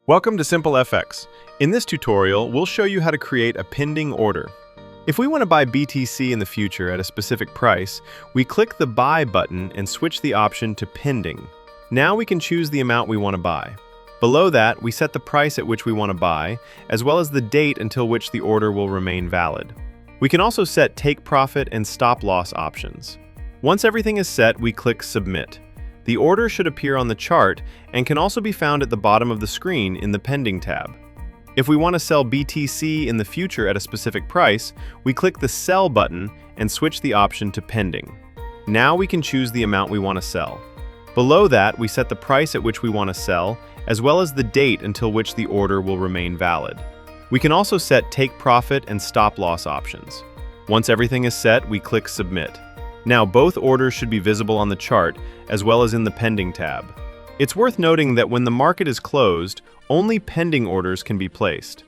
Welcome to SimpleFX. In this tutorial, we'll show you how to create a pending order. If we want to buy BTC in the future at a specific price, we click the Buy button and switch the option to Pending. Now we can choose the amount we want to buy. Below that, we set the price at which we want to buy, as well as the date until which the order will remain valid. We can also set Take Profit and Stop Loss options. Once everything is set, we click Submit. The order should appear on the chart and can also be found at the bottom of the screen in the Pending tab. If we want to sell BTC in the future at a specific price, we click the Sell button and switch the option to Pending. Now we can choose the amount we want to sell. Below that, we set the price at which we want to sell, as well as the date until which the order will remain valid. We can also set Take Profit and Stop Loss options. Once everything is set, we click Submit. Now both orders should be visible on the chart, as well as in the Pending tab. It's worth noting that when the market is closed, only pending orders can be placed.